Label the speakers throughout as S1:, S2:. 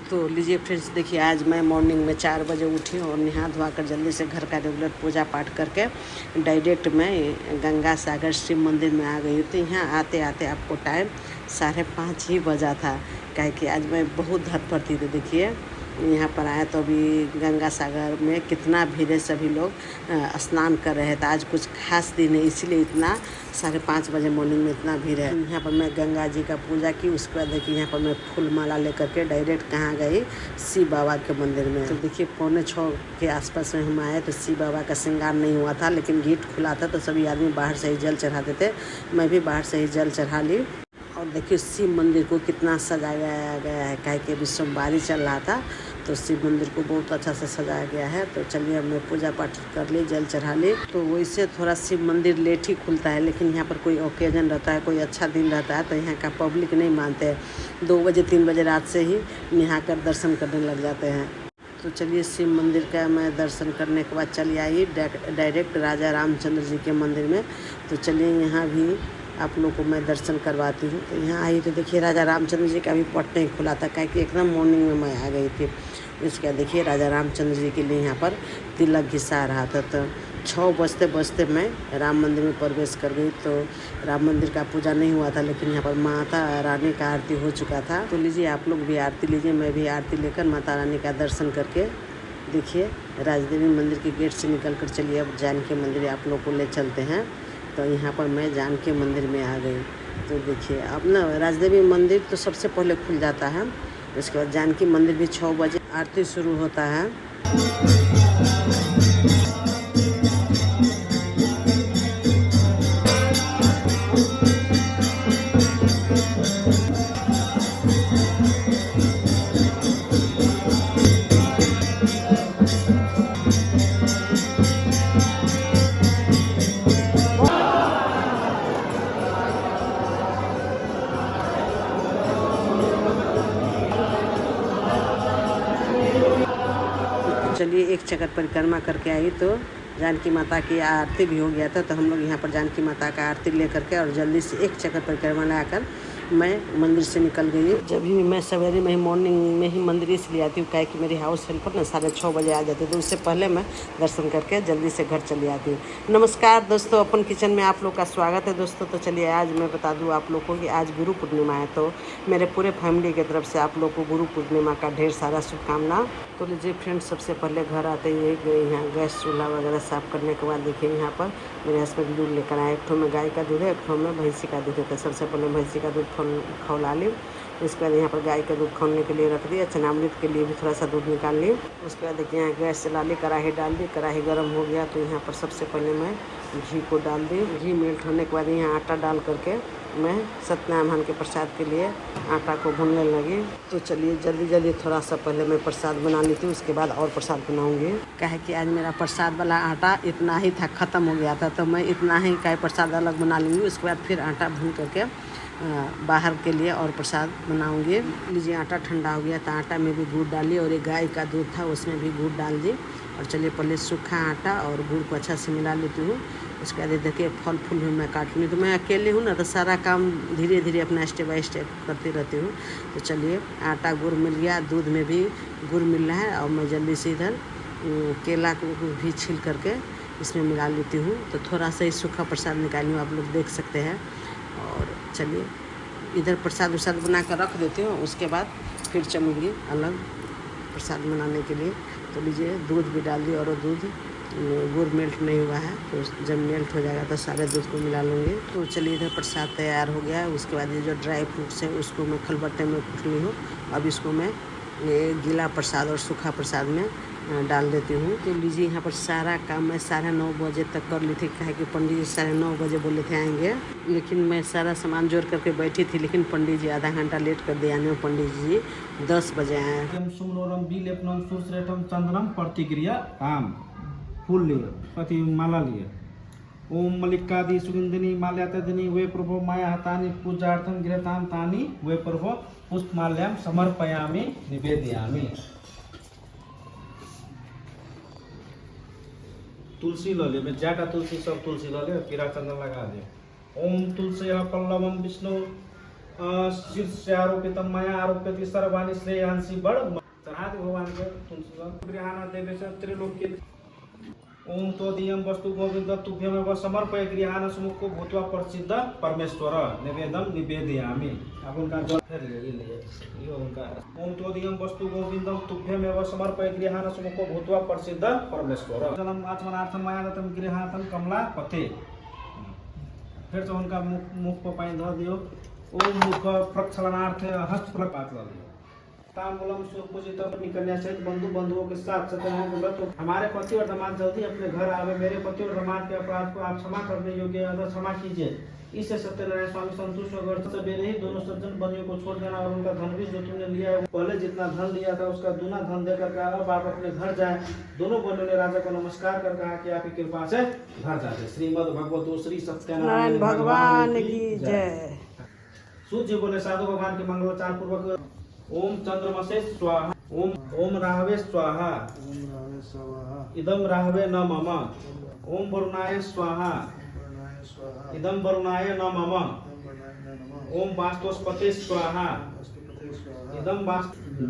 S1: तो लीजिए फ्रेंड्स, देखिए आज मैं मॉर्निंग में 4 बजे उठी और नहा धोआ कर जल्दी से घर का रेगुलर पूजा पाठ करके डायरेक्ट मैं गंगा सागर शिव मंदिर में आ गई। तो यहाँ आते आते आपको टाइम 5:30 ही बजा था, काहे कि आज मैं बहुत धड़पड़ थी। तो देखिए यहाँ पर आया तो अभी गंगा सागर में कितना भीड़ है, सभी लोग स्नान कर रहे थे। आज कुछ खास दिन है, इसीलिए इतना 5:30 बजे मॉर्निंग में इतना भीड़ है। यहाँ पर मैं गंगा जी का पूजा की, उसके बाद देखिए यहाँ पर मैं फूल माला लेकर के डायरेक्ट कहाँ गई, शिव बाबा के मंदिर में। तो देखिए 5:45 के आसपास में हम आए तो शिव बाबा का श्रृंगार नहीं हुआ था, लेकिन गेट खुला था तो सभी आदमी बाहर से ही जल चढ़ाते थे। मैं भी बाहर से ही जल चढ़ा ली। और देखिए शिव मंदिर को कितना सजाया गया है, काहे कि अभी सोमवारी चल रहा था तो शिव मंदिर को बहुत अच्छा से सजाया गया है। तो चलिए हमने पूजा पाठ कर ली, जल चढ़ा ली। तो वैसे थोड़ा शिव मंदिर लेट ही खुलता है, लेकिन यहाँ पर कोई ओकेजन रहता है, कोई अच्छा दिन रहता है तो यहाँ का पब्लिक नहीं मानते हैं। 2 बजे 3 बजे रात से ही नहा कर दर्शन करने लग जाते हैं। तो चलिए शिव मंदिर का मैं दर्शन करने के बाद चली आई डायरेक्ट राजा रामचंद्र जी के मंदिर में। तो चलिए यहाँ भी आप लोग को मैं दर्शन करवाती हूँ। तो यहाँ आई तो देखिए राजा रामचंद्र जी का भी पट नहीं खुला था, क्या कि एकदम मॉर्निंग में मैं आ गई थी। इसके बाद देखिए राजा रामचंद्र जी के लिए यहाँ पर तिलक घिसा रहा था। तो 6 बजते मैं राम मंदिर में प्रवेश कर गई। तो राम मंदिर का पूजा नहीं हुआ था, लेकिन यहाँ पर माता रानी का आरती हो चुका था। तो लीजिए आप लोग भी आरती लीजिए, मैं भी आरती लेकर माता रानी का दर्शन करके देखिए राजदेवी मंदिर के गेट से निकल कर चलिए अब जानकी मंदिर आप लोग को ले चलते हैं। तो यहाँ पर मैं जानकी मंदिर में आ गई। तो देखिए अब ना राजदेवी मंदिर तो सबसे पहले खुल जाता है, उसके बाद जानकी मंदिर भी 6 बजे आरती शुरू होता है। चलिए एक चक्कर परिक्रमा करके आई तो जानकी माता की आरती भी हो गया था। तो हम लोग यहाँ पर जानकी माता का आरती ले करके और जल्दी से एक चक्कर परिक्रमा लगाकर मैं मंदिर से निकल गई। जब भी मैं सवेरे में ही मॉर्निंग में ही मंदिर इसलिए आती हूँ, क्या कि मेरी हाउस हेल्पर ना 6:30 बजे आ जाती है, तो उससे पहले मैं दर्शन करके जल्दी से घर चली आती हूँ। नमस्कार दोस्तों, अपन किचन में आप लोग का स्वागत है दोस्तों। तो चलिए आज मैं बता दूँ आप लोग को कि आज गुरु पूर्णिमा है, तो मेरे पूरे फैमिली की तरफ से आप लोग को गुरु पूर्णिमा का ढेर सारा शुभकामना। तो लीजिए फ्रेंड्स, सबसे पहले घर आते ही यहाँ गैस चूल्हा वगैरह साफ़ करने के बाद देखिए यहाँ पर मेरे हस्बैंड दूध लेकर आए। एक ठो में गाय का दूध है, एक ठो में भैंसी का दूध है। तो सबसे पहले भैंसी का दूध खौला ली। उसके बाद यहाँ पर गाय का दूध खौलने के लिए रख दिया, चनामृत के लिए भी थोड़ा सा दूध निकाल ली। उसके बाद देखिए यहाँ गैस चला ली, कढ़ाई डाल दी, कढ़ाई गर्म हो गया तो यहाँ पर सबसे पहले मैं घी को डाल दी। घी मेल्ट होने के बाद यहाँ आटा डाल करके मैं सत्यनारायण के प्रसाद के लिए आटा को भूनने लगी। तो चलिए जल्दी जल्दी थोड़ा सा पहले मैं प्रसाद बना ली थी, उसके बाद और प्रसाद बनाऊंगी। क्या है कि आज मेरा प्रसाद वाला आटा इतना ही था, ख़त्म हो गया था, तो मैं इतना ही का प्रसाद अलग बना लूँगी। उसके बाद फिर आटा भून करके बाहर के लिए और प्रसाद बनाऊंगी। लीजिए आटा ठंडा हो गया तो आटा में भी गुड़ डाली और एक गाय का दूध था उसमें भी गुड़ डाल दी। और चलिए पहले सूखा आटा और गुड़ को अच्छा से मिला लेती हूँ। उसके बाद देखिए फल फूल भी मैं काट लूँ। तो मैं अकेले हूँ ना, तो सारा काम धीरे धीरे अपना स्टेप बाय स्टेप करती रहती हूँ। तो चलिए आटा गुड़ मिल गया, दूध में भी गुड़ मिल रहा है और मैं जल्दी से इधर केला को भी छील करके इसमें मिला लेती हूँ। तो थोड़ा सा ही सूखा प्रसाद निकाली हूँ, आप लोग देख सकते हैं। और चलिए इधर प्रसाद उसाद बना कर रख देती हूँ, उसके बाद फिर चलूँगी अलग प्रसाद बनाने के लिए। तो लीजिए दूध भी डाल दी और दूध गुड़ मेल्ट नहीं हुआ है, तो जब मेल्ट हो जाएगा तो सारे दूध को मिला लूँगी। तो चलिए इधर प्रसाद तैयार हो गया है। उसके बाद ये जो ड्राई फ्रूट्स है उसको मैं खलबट्टे में कूट ली हूँ। अब इसको मैं गीला प्रसाद और सूखा प्रसाद में डाल देती हूँ। तो लीजिए यहाँ पर सारा काम मैं 9:30 बजे तक कर ली थी, कहे कि पंडित जी 9:30 बजे बोले थे आएंगे, लेकिन मैं सारा सामान जोड़ करके बैठी थी। लेकिन पंडित जी आधा घंटा लेट कर दिया आने में, पंडित जी 10 बजे आए।
S2: चंदनम प्रतिक्रिया काम फूल लिए पति माला लिए ओम मल्लिकादि सुगंधिनी माल्यातदिनी वे प्रभो माया हतानि पूजार्थम गृहताम तानि वे प्रभो पुष्पमाल्याम समर्पयामि निवेदयामि। तुलसी लो ले, मैं जाटा तुलसी सब तुलसी लो ले, पीरा चंदन लगा दे। ओम तुलसी पल्लवम विष्णु शीर्ष आरोपितम मया आरोप्यति सर्वाणि श्रेयांसी बड़ चढ़ा दे भगवान के तुलसी गृहाना देवेश त्रिलोक्य ओम त्वदीयं वस्तु गोविंद तुभ्यमेव समर्पय गृहान सुमुखो भूत्वा प्रसिद्ध परमेश्वर निवेदन निवेदयामि। अब उनका जल फिर ले ये उनका ओम त्वदीयं वस्तु गोविंदम तुभ्यमेव समर्पय गृहान सुमुखो भूत्वा प्रसिद्ध परमेश्वर जलम आचमनार्थम मया दत्तम गृहातम कमला पथे। फिर से उनका मुख पर पानी धर दियो। ओम मुख प्रक्षालनार्थ हस्त फलक पात दियो। ताम्बूलम सुपूजित अपनी कन्या सहित बंधुओं के साथ सत्यनारायण व्रत। हमारे पति और दामाद जल्दी अपने घर आवे। मेरे पति और दामाद के अपराध को आप क्षमा करने योग्य अगर क्षमा कीजिए। इससे सत्यनारायण स्वामी संतुष्ट होकर सवेरे ही दोनों सज्जन बंदियों को छोड़ देना और उनका धन भी जो तुमने लिया है पहले जितना धन लिया था उसका दूना धन देकर कहा अब आप अपने घर जाए। दोनों बंदियों ने राजा को नमस्कार कर कहा कि आपकी कृपा से घर जाते। श्रीमद भगवतो श्री सत्यनारायण
S1: भगवान की जय।
S2: सूत जी बोले साधु भगवान के मंगलोच्चार पूर्वक ओम चंद्रमसे स्वाहा ओम राहवे स्वाहा इदम राहवे न मम ओम वरुणाय स्वाहा इदम वरुणाय न मम ओम वास्तुस्पते स्वाहा इदम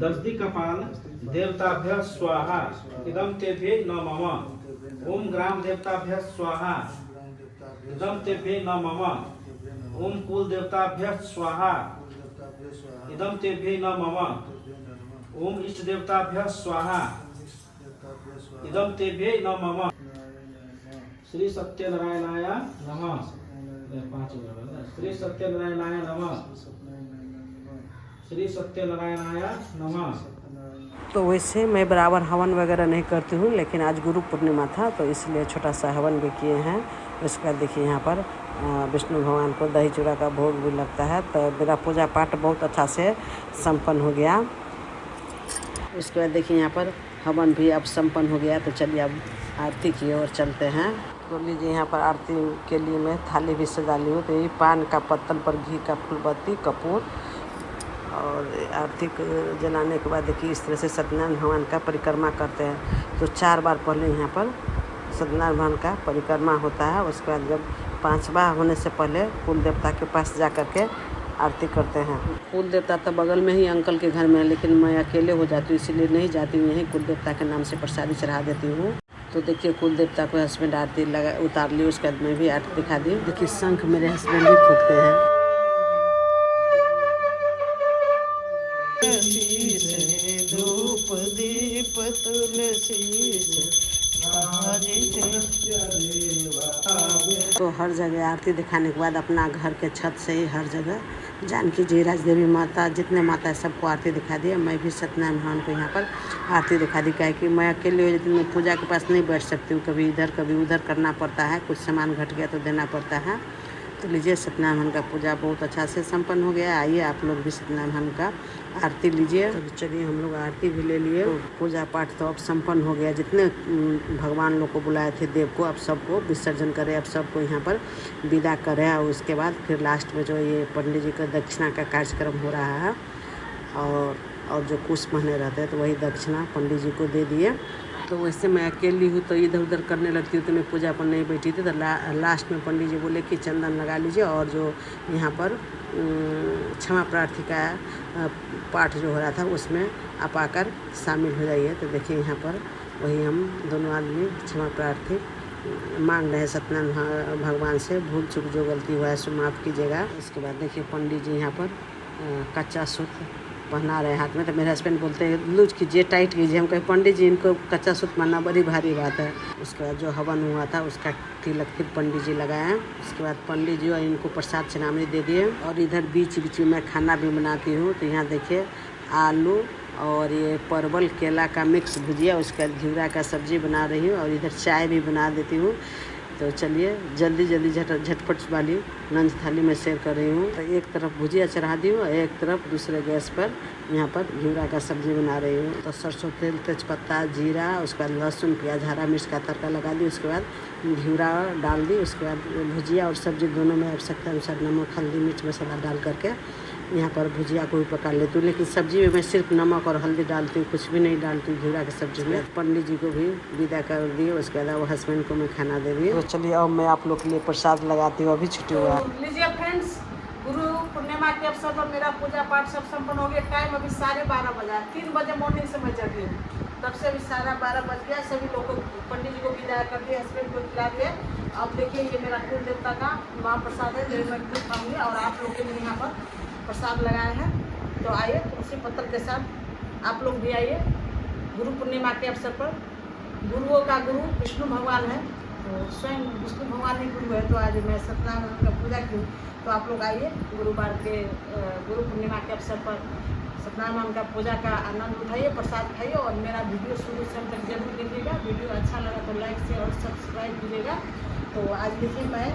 S2: दर्दी कपाल देवताभ्य स्वाहा इदम तेभ्ये न मम ओम ग्राम देवताभ्य स्वाहा इदम तेभ्ये न मम ओम कुल देवताभ्य स्वाहा इदम तेभ्ये न मम ओम इष्ट देवताभ्य स्वाहा इदम तेभ्ये न मम श्री सत्यनारायणाय नमः। श्री सत्यनारायणाय नमः। श्री सत्यनारायणाय नमः।
S1: तो वैसे मैं बराबर हवन वगैरह नहीं करती हूँ, लेकिन आज गुरु पूर्णिमा था तो इसलिए छोटा सा हवन भी किए हैं। उसके बाद देखिए यहाँ पर विष्णु भगवान को दही चूड़ा का भोग भी लगता है। तो मेरा पूजा पाठ बहुत अच्छा से संपन्न हो गया। उसके बाद देखिए यहाँ पर हवन भी अब संपन्न हो गया। तो चलिए अब आरती की ओर चलते हैं। तो लीजिए यहाँ पर आरती के लिए मैं थाली भी सजा ली हूँ। तो ये पान का पत्तल पर घी का फूलबत्ती कपूर और आरती जलाने के बाद देखिए इस तरह से सत्यनारायण भगवान का परिक्रमा करते हैं। तो 4 बार पहले यहाँ पर सत्यनारायण भगवान का परिक्रमा होता है। उसके बाद जब 5वां होने से पहले कुल देवता के पास जा कर के आरती करते हैं। कुल देवता तो बगल में ही अंकल के घर में है, लेकिन मैं अकेले हो जाती हूँ इसलिए नहीं जाती हूँ। यहीं कुल देवता के नाम से प्रसादी चढ़ा देती हूँ। तो देखिए कुल देवता को हस्बैंड आरती लगा उतार ली। उसके बाद मैं भी आरती दिखा दी। देखिए शंख मेरे हस्बैंड भी फूकते हैं। धूप दीप तो हर जगह आरती दिखाने के बाद अपना घर के छत से ही हर जगह जानकी जी राज देवी माता जितने माता है सबको आरती दिखा दी। मैं भी सत्यनारायण भगवान को यहाँ पर आरती दिखा दी। क्या कि मैं अकेले हो जाती हूँ, मैं पूजा के पास नहीं बैठ सकती हूँ। कभी इधर कभी उधर करना पड़ता है, कुछ सामान घट गया तो देना पड़ता है। तो लीजिए सत्यनारायण भगवान का पूजा बहुत अच्छा से संपन्न हो गया। आइए आप लोग भी सत्यनारायण भगवान का आरती लीजिए। तो चलिए हम लोग आरती भी ले लिए। तो पूजा पाठ तो अब संपन्न हो गया। जितने भगवान लोग को बुलाए थे देव को अब सबको विसर्जन करें, अब सबको यहाँ पर विदा करें। और उसके बाद फिर लास्ट में जो ये पंडित जी का दक्षिणा का कार्यक्रम हो रहा है और जो कुछ महीने रहते हैं तो वही दक्षिणा पंडित जी को दे दिए। तो वैसे मैं अकेली हूँ तो इधर उधर करने लगती हूँ, तो मैं पूजा पर नहीं बैठी थी। तो लास्ट में पंडित जी बोले कि चंदन लगा लीजिए और जो यहाँ पर क्षमा प्रार्थी का पाठ जो हो रहा था उसमें आप आकर शामिल हो जाइए। तो देखिए यहाँ पर वही हम दोनों आदमी क्षमा प्रार्थी मांग रहे हैं सत्यनारायण भगवान से। भूल चूक जो गलती हुआ है सो माफ़ कीजिएगा। उसके बाद देखिए पंडित जी यहाँ पर कच्चा सूत पहना रहे हाथ में। तो मेरे हस्बैंड बोलते हैं लूज कीजिए, टाइट कीजिए। हम कहे पंडित जी इनको कच्चा सूत मानना बड़ी भारी बात है। उसके बाद जो हवन हुआ था उसका तिलक फिर पंडित जी लगाए। उसके बाद पंडित जी और इनको प्रसाद चनामणी दे दिए। और इधर बीच बीच में मैं खाना भी बनाती हूँ। तो यहाँ देखिए आलू और ये परवल केला का मिक्स भुजिया, उसका घिवरा का सब्जी बना रही हूँ और इधर चाय भी बना देती हूँ। तो चलिए जल्दी जल्दी झटपट वाली लंच थाली में शेयर कर रही हूँ। तो एक तरफ भुजिया चढ़ा दी हूँ, एक तरफ दूसरे गैस पर यहाँ पर घिवरा का सब्जी बना रही हूँ। तो सरसों तेल तेजपत्ता जीरा, उसके बाद लहसुन प्याज हरा मिर्च का तड़का लगा दी। उसके बाद घिवरा डाल दी। उसके बाद भुजिया और सब्जी दोनों में आवश्यकता अनुसार नमक हल्दी मिर्च मसाला डाल करके यहाँ पर भुजिया को भी पका लेती हूँ। लेकिन सब्जी में मैं सिर्फ नमक और हल्दी डालती हूँ, कुछ भी नहीं डालती हूँ घिवरा की सब्जी में। पंडित जी को भी विदा कर दी। उसके अलावा हस्बैंड को मैं खाना दे दी। तो चलिए अब मैं आप लोग के लिए प्रसाद लगाती हूँ। अभी छुट्टी हुआ।
S3: लीजिए फ्रेंड्स, गुरु पूर्णिमा पूर्णिमा के अवसर पर मेरा पूजा पाठ सब संपन्न हो गया। टाइम अभी 12:30 बजा, 3 बजे मॉर्निंग से मैं जगी हूँ, तब से अभी 12:30 बज गया। सभी लोगों को, पंडित जी को विदा कर दिया, हस्बैंड को खिला दिया। अब देखिए ये मेरा कुल देवता का महाप्रसाद है, जो मैं खुद खाऊंगी और आप लोग के लिए यहाँ पर प्रसाद लगाए हैं। तो आइए तुलसी पत्र के साथ आप लोग भी आइए। गुरु पूर्णिमा के अवसर पर गुरुओं का गुरु विष्णु भगवान है, तो स्वयं विष्णु भगवान ही गुरु है। तो आज मैं सत्यनारायण का पूजा की, तो आप लोग आइए गुरुवार के गुरु पूर्णिमा के अवसर पर सत्यनारायण का पूजा का आनंद उठाइए, प्रसाद खाइए और मेरा वीडियो शुरू से अंत तक जरूर देखिएगा। वीडियो अच्छा लगा तो लाइक शेयर और सब्सक्राइब कीजिएगा। तो आज देखिए मैं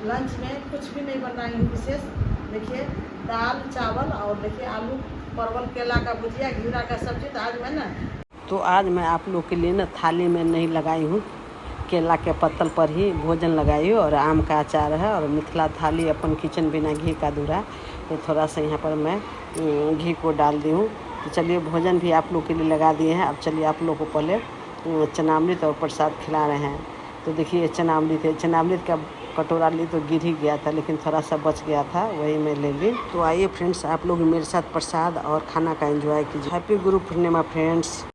S3: लंच में कुछ भी नहीं बन रही हूँ विशेष। देखिए दाल चावल और देखिए आलू परवल केला का भुजिया घिरा का सब्जी। तो आज मैं ना
S1: मैं आप लोग के लिए ना थाली में नहीं लगाई हूँ, केला के पत्तल पर ही भोजन लगाई हूँ और आम का अचार है और मिथिला थाली अपन किचन बिना घी का अधूरा। तो थोड़ा सा यहाँ पर मैं घी को डाल दी हूँ। तो चलिए भोजन भी आप लोग के लिए लगा दिए हैं। अब चलिए आप लोग को पहले चनामृत और प्रसाद खिला रहे हैं। तो देखिए चनामृत है, चनामृत का कटोरा ली तो गिर ही गया था, लेकिन थोड़ा सा बच गया था, वही मैं ले ली। तो आइए फ्रेंड्स, आप लोग मेरे साथ प्रसाद और खाना का एंजॉय कीजिए। Happy Guru Purnima friends.